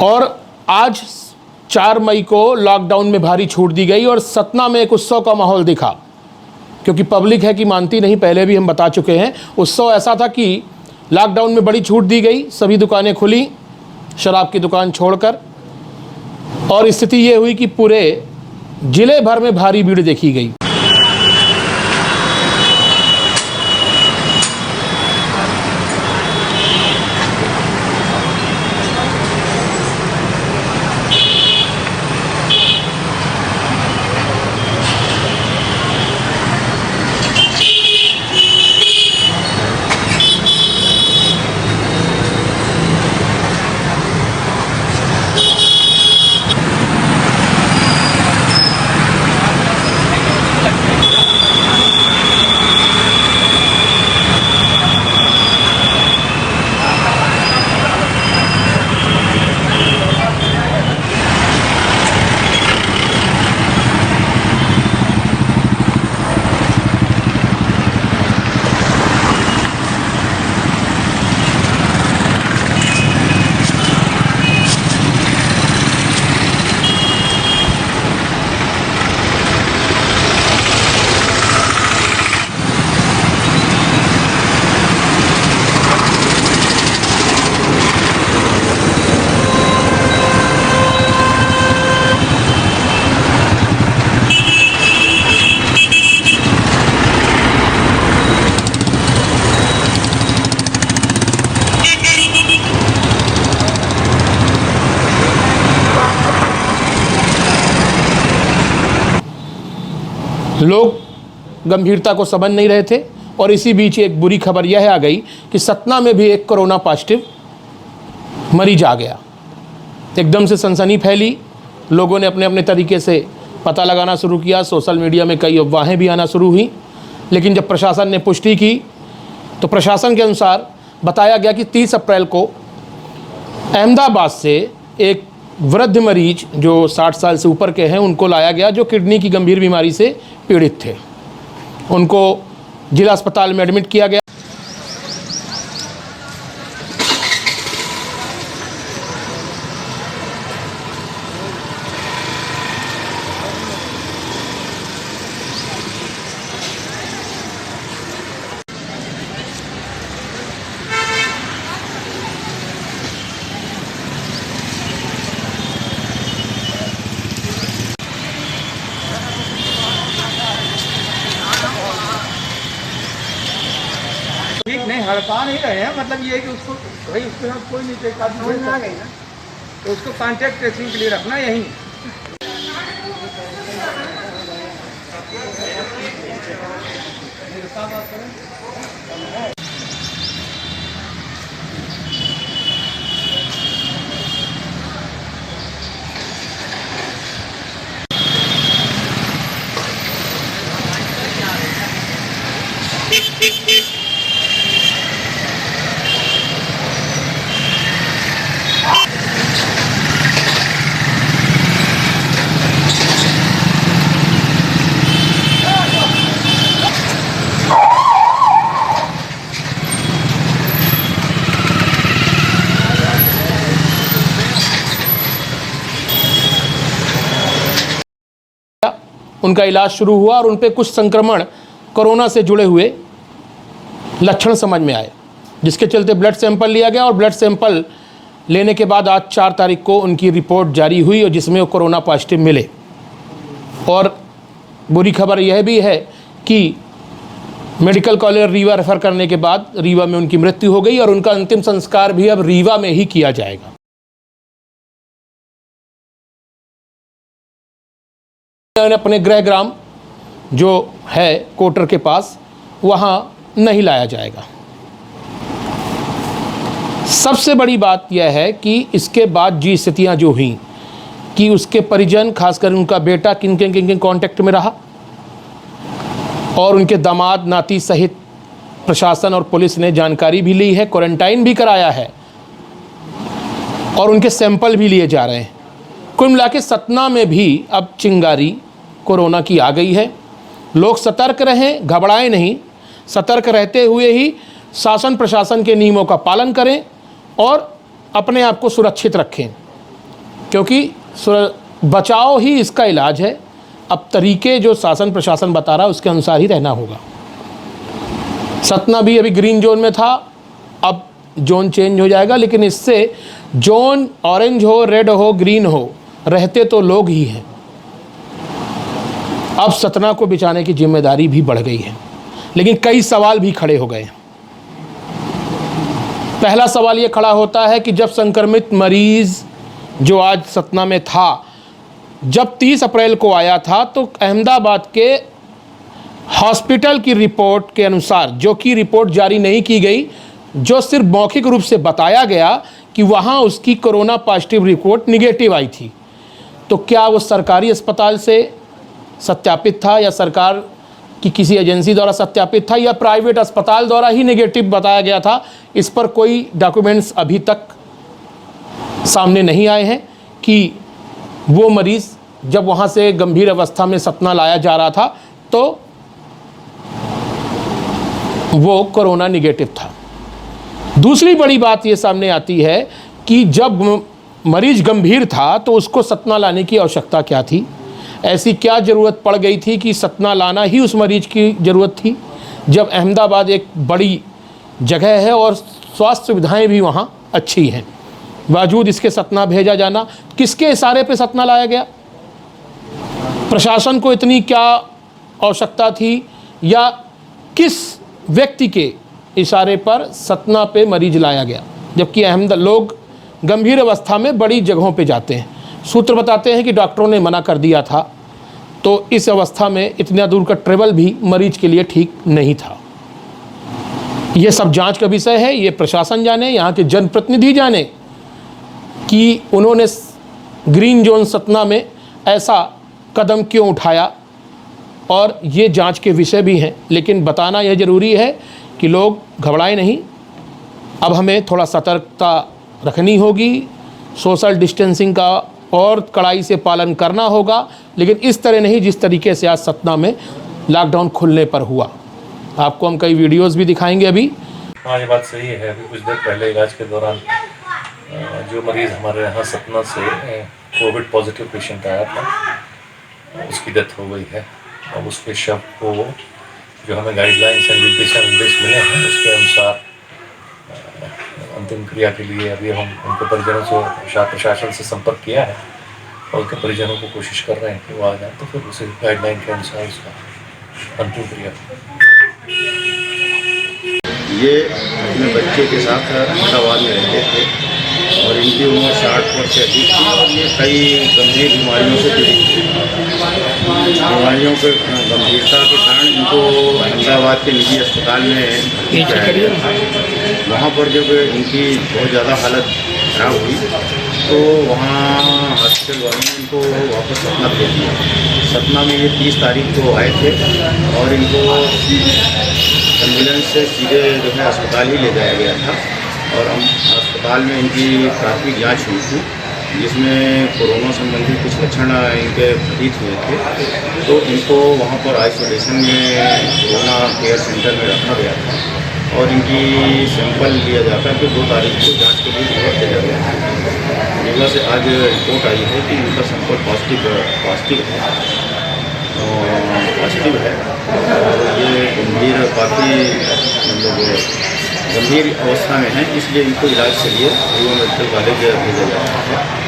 और आज 4 मई को लॉकडाउन में भारी छूट दी गई और सतना में एक उत्सव का माहौल दिखा, क्योंकि पब्लिक है कि मानती नहीं, पहले भी हम बता चुके हैं। उत्सव ऐसा था कि लॉकडाउन में बड़ी छूट दी गई, सभी दुकानें खुली शराब की दुकान छोड़कर, और स्थिति ये हुई कि पूरे जिले भर में भारी भीड़ देखी गई। लोग गंभीरता को समझ नहीं रहे थे और इसी बीच एक बुरी खबर यह आ गई कि सतना में भी एक कोरोना पॉजिटिव मरीज आ गया। एकदम से सनसनी फैली, लोगों ने अपने अपने तरीके से पता लगाना शुरू किया, सोशल मीडिया में कई अफवाहें भी आना शुरू हुई। लेकिन जब प्रशासन ने पुष्टि की तो प्रशासन के अनुसार बताया गया कि 30 अप्रैल को अहमदाबाद से एक वृद्ध मरीज जो 60 साल से ऊपर के हैं उनको लाया गया, जो किडनी की गंभीर बीमारी से पीड़ित थे। उनको जिला अस्पताल में एडमिट किया गया। नहीं हड़का नहीं रहे हैं, मतलब ये है कि उसको भाई उसके साथ कोई नहीं आ गई ना, तो उसको कांटेक्ट ट्रेसिंग के लिए रखना यहीं। उनका इलाज शुरू हुआ और उन पे कुछ संक्रमण कोरोना से जुड़े हुए लक्षण समझ में आए, जिसके चलते ब्लड सैंपल लिया गया और ब्लड सैंपल लेने के बाद आज 4 तारीख को उनकी रिपोर्ट जारी हुई और जिसमें वो कोरोना पॉजिटिव मिले। और बुरी खबर यह भी है कि मेडिकल कॉलेज रीवा रेफर करने के बाद रीवा में उनकी मृत्यु हो गई और उनका अंतिम संस्कार भी अब रीवा में ही किया जाएगा। अपने गृह ग्राम जो है कोटर के पास, वहाँ नहीं लाया जाएगा। सबसे बड़ी बात यह है कि इसके बाद जी स्थितियाँ जो हुई कि उसके परिजन, खासकर उनका बेटा किन किन कांटेक्ट में रहा और उनके दामाद, नाती सहित प्रशासन और पुलिस ने जानकारी भी ली है, क्वारंटाइन भी कराया है और उनके सैंपल भी लिए जा रहे हैं। कुल मिला के सतना में भी अब चिंगारी कोरोना की आ गई है। लोग सतर्क रहें, घबराएं नहीं, सतर्क रहते हुए ही शासन प्रशासन के नियमों का पालन करें और अपने आप को सुरक्षित रखें। क्योंकि बचाव ही इसका इलाज है। अब तरीके जो शासन प्रशासन बता रहा है उसके अनुसार ही रहना होगा। सतना भी अभी ग्रीन जोन में था, अब जोन चेंज हो जाएगा, लेकिन इससे जोन ऑरेंज हो, रेड हो, ग्रीन हो, रहते तो लोग ही हैं। अब सतना को बचाने की जिम्मेदारी भी बढ़ गई है, लेकिन कई सवाल भी खड़े हो गए हैं। पहला सवाल ये खड़ा होता है कि जब संक्रमित मरीज जो आज सतना में था, जब 30 अप्रैल को आया था, तो अहमदाबाद के हॉस्पिटल की रिपोर्ट के अनुसार, जो कि रिपोर्ट जारी नहीं की गई, जो सिर्फ मौखिक रूप से बताया गया कि वहाँ उसकी कोरोना पॉजिटिव रिपोर्ट निगेटिव आई थी, तो क्या वो सरकारी अस्पताल से सत्यापित था या सरकार की किसी एजेंसी द्वारा सत्यापित था या प्राइवेट अस्पताल द्वारा ही नेगेटिव बताया गया था? इस पर कोई डॉक्यूमेंट्स अभी तक सामने नहीं आए हैं कि वो मरीज़ जब वहाँ से गंभीर अवस्था में सतना लाया जा रहा था तो वो कोरोना निगेटिव था। दूसरी बड़ी बात ये सामने आती है कि जब मरीज गंभीर था तो उसको सतना लाने की आवश्यकता क्या थी? ऐसी क्या ज़रूरत पड़ गई थी कि सतना लाना ही उस मरीज की ज़रूरत थी, जब अहमदाबाद एक बड़ी जगह है और स्वास्थ्य सुविधाएं भी वहाँ अच्छी हैं, बावजूद इसके सतना भेजा जाना? किसके इशारे पे सतना लाया गया? प्रशासन को इतनी क्या आवश्यकता थी या किस व्यक्ति के इशारे पर सतना पे मरीज लाया गया, जबकि लोग गंभीर अवस्था में बड़ी जगहों पे जाते हैं? सूत्र बताते हैं कि डॉक्टरों ने मना कर दिया था, तो इस अवस्था में इतना दूर का ट्रेवल भी मरीज के लिए ठीक नहीं था। ये सब जांच का विषय है, ये प्रशासन जाने, यहाँ के जनप्रतिनिधि जाने कि उन्होंने ग्रीन जोन सतना में ऐसा कदम क्यों उठाया, और ये जांच के विषय भी हैं। लेकिन बताना यह ज़रूरी है कि लोग घबराएं नहीं, अब हमें थोड़ा सतर्कता रखनी होगी, सोशल डिस्टेंसिंग का और कड़ाई से पालन करना होगा, लेकिन इस तरह नहीं जिस तरीके से आज सतना में लॉकडाउन खुलने पर हुआ। आपको हम कई वीडियोस भी दिखाएंगे अभी। हाँ, ये बात सही है। अभी कुछ देर पहले इलाज के दौरान जो मरीज़ हमारे यहाँ सतना से कोविड पॉजिटिव पेशेंट आया था, उसकी डेथ हो गई है। अब उसके शव को जो हमें गाइडलाइंस एंड दिशा निर्देश मिले हैं उसके अनुसार अंतिम क्रिया के लिए अभी हम उनके परिजनों से प्रशासन से संपर्क किया है और उनके परिजनों को कोशिश कर रहे हैं कि वो आ जाए, तो फिर उसी गाइडलाइन के अनुसार उसका अंतिम क्रिया। ये अपने बच्चे के साथ अहमदाबाद में रहते थे और इनकी उम्र 60 वर्ष से अधिक थी और ये कई गंभीर बीमारियों से पीड़ित थे। बीमारियों के गंभीरता के कारण इनको अहमदाबाद के निजी अस्पताल में भर्ती कराया गया था। वहाँ पर जब इनकी बहुत ज़्यादा हालत खराब हुई तो वहाँ हॉस्पिटल वालों ने इनको वापस सतना भेज दिया। सतना में ये 30 तारीख को आए थे और इनको एम्बुलेंस से सीधे जो है अस्पताल ही ले जाया गया था और हम अस्पताल में इनकी प्राथमिक जांच हुई थी, जिसमें कोरोना संबंधी कुछ लक्षण इनके प्रतीत हुए थे, तो इनको वहाँ पर आइसोलेशन में कोरोना केयर सेंटर में रखा गया था और इनकी सैंपल लिया जाकर के 2 तारीख को जांच के लिए रिपोर्ट भेजा गया था। रीवा से आज रिपोर्ट आई है कि इनका सैंपल पॉजिटिव है और ये काफ़ी मतलब गंभीर अवस्था में है, इसलिए इनको इलाज के लिए रीवा मेडिकल कॉलेज भेजा जा रहा है।